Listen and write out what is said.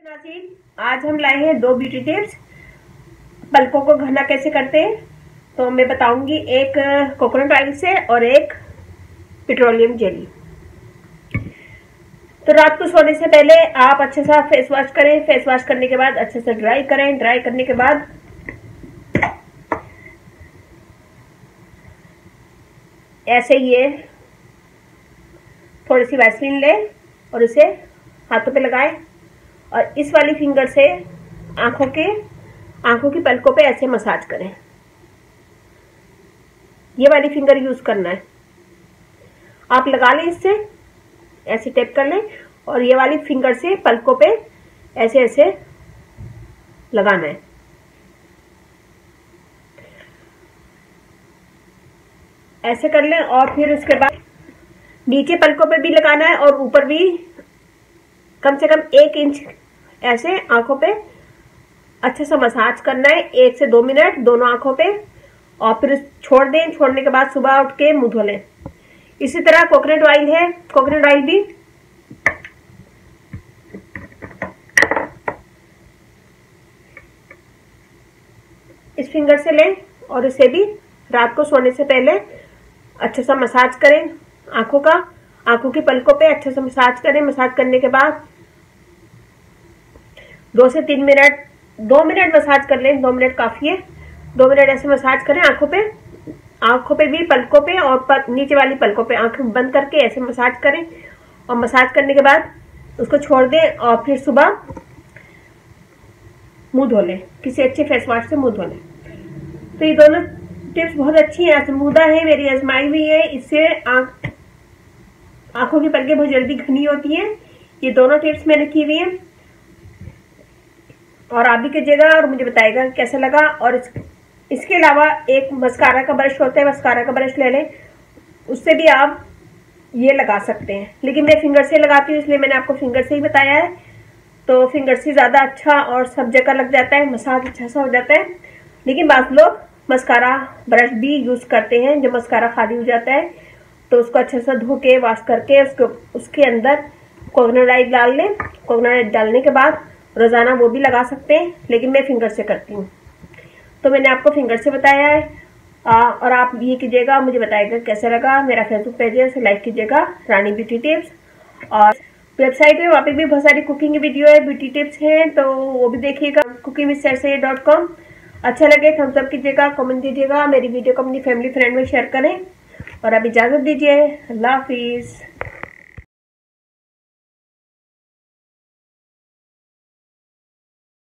नाज़रीन, आज हम लाए हैं दो ब्यूटी टिप्स। पलकों को घना कैसे करते हैं तो मैं बताऊंगी, एक कोकोनट ऑयल से और एक पेट्रोलियम जेली। तो रात को सोने से पहले आप अच्छे से फेस वॉश करें। फेस वॉश करने के बाद अच्छे से ड्राई करें। ड्राई करने के बाद ऐसे ये थोड़ी सी वैसलीन लें और उसे हाथों पे लगाएं और इस वाली फिंगर से आंखों की पलकों पे ऐसे मसाज करें। ये वाली फिंगर यूज करना है। आप लगा लें, इससे ऐसे टेप कर लें और ये वाली फिंगर से पलकों पे ऐसे ऐसे लगाना है। ऐसे कर लें और फिर उसके बाद नीचे पलकों पे भी लगाना है और ऊपर भी कम से कम 1 इंच ऐसे आंखों पे अच्छे से मसाज करना है 1 से 2 मिनट दोनों आंखों पे, और फिर छोड़ दें। छोड़ने के बाद सुबह उठ के मुंह धो लें। इसी तरह कोकोनट ऑयल है, कोकोनट ऑयल भी इस फिंगर से लें और इसे भी रात को सोने से पहले अच्छे से मसाज करें। आंखों की पलकों पे अच्छे से मसाज करें। मसाज करने के बाद 2 से 3 मिनट, 2 मिनट मसाज कर लें। 2 मिनट काफी है। 2 मिनट ऐसे मसाज करें आंखों पे भी, पलकों पे और नीचे वाली पलकों पे आंखें बंद करके ऐसे मसाज करें। और मसाज करने के बाद उसको छोड़ दें और फिर सुबह मुंह धो लें। किसी अच्छे फेस वॉश से मुंह धो लें। तो ये दोनों टिप्स बहुत अच्छी है, आजमूदा है, मेरी आजमाई हुई है। इससे आंखों की पलकें बहुत जल्दी घनी होती हैं। ये दोनों टिप्स मैंने की हुई है और आप भी कीजिएगा और मुझे बताइएगा कैसा लगा। और इसके अलावा एक मस्कारा का ब्रश होता है, मस्कारा का ब्रश ले लें, उससे भी आप ये लगा सकते हैं। लेकिन मैं फिंगर से लगाती हूँ, इसलिए मैंने आपको फिंगर से ही बताया है। तो फिंगर से ज़्यादा अच्छा और सब जगह लग जाता है, मसाज अच्छा सा हो जाता है। लेकिन बात लोग मस्कारा ब्रश भी यूज़ करते हैं। जब मस्कारा खाली हो जाता है तो उसको अच्छे से धो के वॉश करके उसके अंदर कोकोनट ऑयल डाल लें। कोकोनट ऑयल डालने के बाद रोजाना वो भी लगा सकते हैं, लेकिन मैं फिंगर से करती हूँ। तो मैंने आपको फिंगर से बताया है और आप ये कीजिएगा, मुझे बताइएगा कैसा लगा। मेरा फेसबुक पेज है, उसे लाइक कीजिएगा, रानी ब्यूटी टिप्स। और वेबसाइट है, वहाँ पे भी बहुत सारी कुकिंग की वीडियो है, ब्यूटी टिप्स हैं, तो वो भी देखिएगा, cookingwithsarsayed.com। अच्छा लगे थम्स अप कीजिएगा, कमेंट दीजिएगा, मेरी वीडियो को अपनी फैमिली फ्रेंड में शेयर करें। और अब इजाज़त दीजिए, अल्लाह हाफिज़।